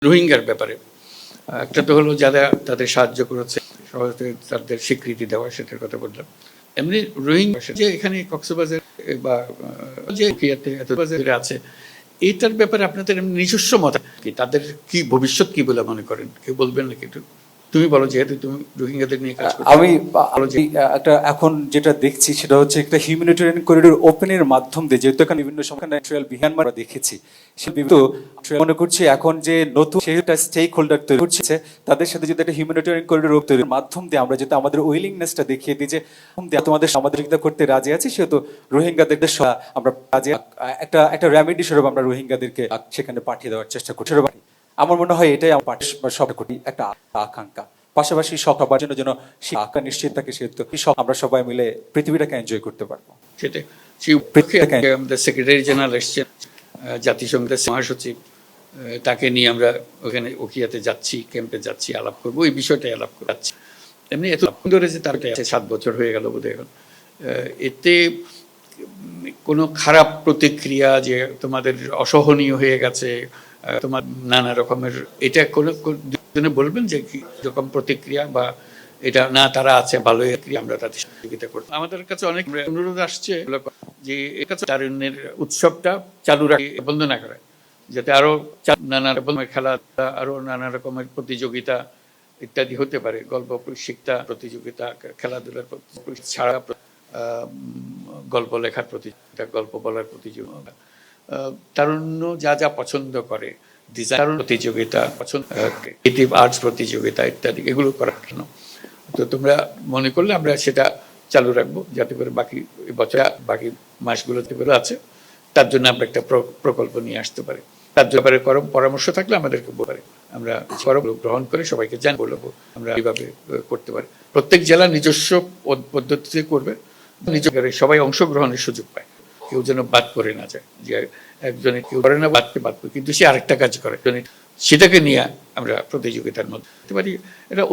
রোহিঙ্গার ব্যাপারে একটা তো হলো যারা তাদের সাহায্য করেছে, সহজে তাদের স্বীকৃতি দেওয়া, সেটার কথা বললাম। এমনি রোহিঙ্গা যে এখানে কক্সবাজার বা যে বাজারে আছে, এইটার ব্যাপারে আপনাদের নিজস্ব মত কি, তাদের কি ভবিষ্যৎ কি বলে মনে করেন, কেউ বলবেন নাকি একটু? তুমি বলো, যেহেতু তুমি রোহিঙ্গাদের নিয়ে কাজ করছো। আমি একটা এখন যেটা দেখছি সেটা হচ্ছে একটা হিউম্যানিটেরিয়ান করিডোর ওপেনের মাধ্যম দিয়ে, যেহেতু এখানে বিভিন্ন সময় ন্যাচারাল বিহার দেখেছি, সে বিভিন্ন মনে করছি এখন যে নতুন সেটা স্টেক হোল্ডার তৈরি করছে, তাদের সাথে যদি একটা হিউম্যানিটেরিয়ান করিডোর তৈরির মাধ্যম দিয়ে আমরা যদি আমাদের উইলিংনেসটা দেখিয়ে দিই যে তোমাদের সমাজযোগিতা করতে রাজি আছি, সেহেতু রোহিঙ্গাদের আমরা রাজি, একটা রেমেডি স্বরূপ আমরা রোহিঙ্গাদেরকে সেখানে পাঠিয়ে দেওয়ার চেষ্টা করছি। আমার মনে হয় এটাই আমার সব কোটি একটা আকাঙ্ক্ষা। পাশাপাশি সবার জন্য যেন আকাঙ্ক্ষা নিশ্চিত থাকে, সেহেতু আমরা সবাই মিলে পৃথিবীটাকে এনজয় করতে পারবো। সেটাই আমাদের সেক্রেটারি জেনারেল এসছেন, জাতিসংঘের মহাসচিব, তাকে নিয়ে আমরা ওখানে ওকিয়াতে যাচ্ছি, ক্যাম্পে যাচ্ছি, আলাপ করবো, এই বিষয়টাই আলাপ করে যাচ্ছি। এমনি এত সুন্দর যে তার 7 বছর হয়ে গেল বোধহয় এখন, এতে কোনো খারাপ প্রতিক্রিয়া যে তোমাদের অসহনীয় হয়ে গেছে, তোমার নানা রকমের, এটা কোনো বলবেন যে কি রকম প্রতিক্রিয়া, বা এটা না তারা আছে ভালোই, আমরা তাদের সহযোগিতা করব। আমাদের কাছে অনেক অনুরোধ আসছে যে এর কাছে তারুণ্যের উৎসবটা চালু রাখে, বন্ধ না করে, যাতে আরো নানা রকমের খেলা, আরো নানা রকমের প্রতিযোগিতা ইত্যাদি হতে পারে, গল্প শিক্ষা প্রতিযোগিতা, খেলাধুলার ছাড়া গল্প লেখার প্রতিযোগিতা, গল্প বলার প্রতিযোগিতা, তারুণ্য যা যা পছন্দ করে, ডিজাইন প্রতিযোগিতা, পছন্দ ক্রিয়েটিভ আর্টস প্রতিযোগিতা ইত্যাদি, এগুলো করার জন্য। তো তোমরা মনে করলে আমরা সেটা চালু রাখবো, যাতে করে বাকি বছর, বাকি মাসগুলোতে করে আছে, তার জন্য আমরা একটা প্রকল্প নিয়ে আসতে পারি। তার ব্যাপারে পরামর্শ থাকলে আমাদেরকে বলতে, আমরা গ্রহণ করে সবাইকে বলবো আমরা এইভাবে করতে পারি। প্রত্যেক জেলা নিজস্ব পদ্ধতিতে করবে, নিজের সবাই অংশগ্রহণের সুযোগ পায়, কেউ যেন বাদ করে না যায়, যে একজনে কেউ করে না বাদ করে, কিন্তু সে আরেকটা কাজ করে, সেটাকে নিয়ে আমরা প্রতিযোগিতার মধ্যে পারি। এটা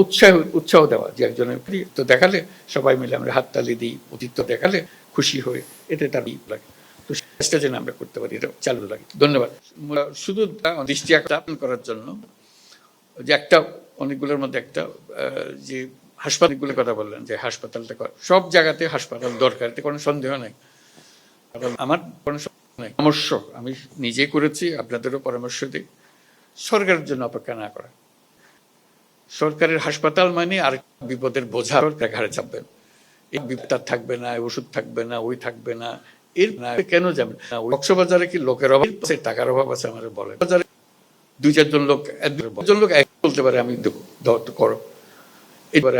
উৎসাহ দেওয়া, যে একজনের তো দেখালে সবাই মিলে আমরা হাততালি দিই, অতীত দেখালে খুশি হয়ে, এতে তার লাগে। তো চেষ্টা যেন আমরা করতে পারি, এটা চালু লাগে। ধন্যবাদ। শুধু দৃষ্টি আকর্ষণ করার জন্য যে একটা, অনেকগুলোর মধ্যে একটা, যে হাসপাতালগুলোর কথা বললেন, যে হাসপাতালটা সব জায়গাতে হাসপাতাল দরকার, এতে কোনো সন্দেহ নেই। আমার কোনো পরামর্শ আমি নিজেই করেছি, আপনাদেরও পরামর্শ দিই, সরকারের জন্য অপেক্ষা না করা। সরকারের হাসপাতাল মানে আর বিপদের বোঝা ঘাড়ে চাপবেন, এই বিপদ থাকবে না, ওষুধ থাকবে না, ওই থাকবে না, এর কেন যাবেন না? কক্সবাজারে কি লোকের অভাব আছে, টাকার অভাব আছে? আমার বলে বাজারে 2-4 জন লোক, একজন লোক বলতে পারে আমি দেবো, করো। এবারে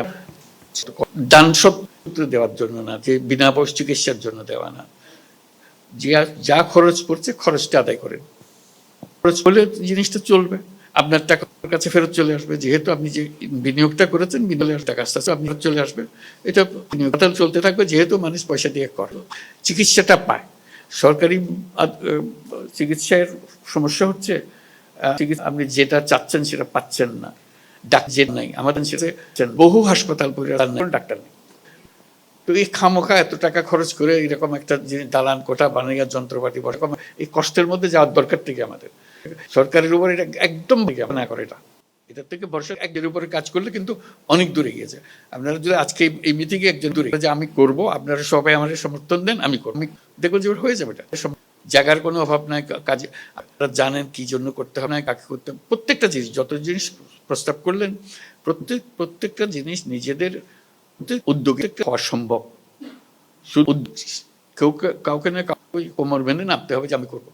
দান সত্য দেওয়ার জন্য না, যে বিনা পয়সা চিকিৎসার জন্য দেওয়া না, যা খরচ পড়ছে খরচটা আদায় করেন। খরচ হলে জিনিসটা চলবে, আপনার টাকা কাছে ফেরত চলে আসবে, যেহেতু আপনি যে বিনিয়োগটা করেছেন, বিনিয়োগের টাকা আস্তে আস্তে আপনি চলে আসবে, এটা বিনিয়োগ চলতে থাকবে, যেহেতু মানুষ পয়সা দিয়ে করে, চিকিৎসাটা পায়। সরকারি চিকিৎসার সমস্যা হচ্ছে আপনি যেটা চাচ্ছেন সেটা পাচ্ছেন না, ডাক্তার নাই, আমাদের বহু হাসপাতাল ডাক্তার নেই। তো এই খামোখা এত টাকা খরচ করে এরকম একটা দালান কোঠা বানিয়ে যন্ত্রপাতি, এই কষ্টের মধ্যে যাওয়ার দরকার থেকে আমাদের সরকারের উপর এটা একদম না করে, এটার থেকে ভরসা একজনের উপরে কাজ করলে কিন্তু অনেক দূরে গিয়েছে। আপনারা যদি আজকে এই মিটিংয়ে একজন দূরে যে আমি করব, আপনারা সবাই আমাদের সমর্থন দেন, আমি করবো, দেখুন যে হয়ে যাবে। এটা জায়গার কোনো অভাব নাই, কাজে আপনারা জানেন কি জন্য করতে হবে না, কাকে করতে হবে। প্রত্যেকটা জিনিস, যত জিনিস প্রস্তাব করলেন, প্রত্যেকটা জিনিস নিজেদের উদ্যোগে হওয়া সম্ভব। কেউ কাউকে না কাউকে কোমর বেঁধে নামতে হবে যে আমি করবো।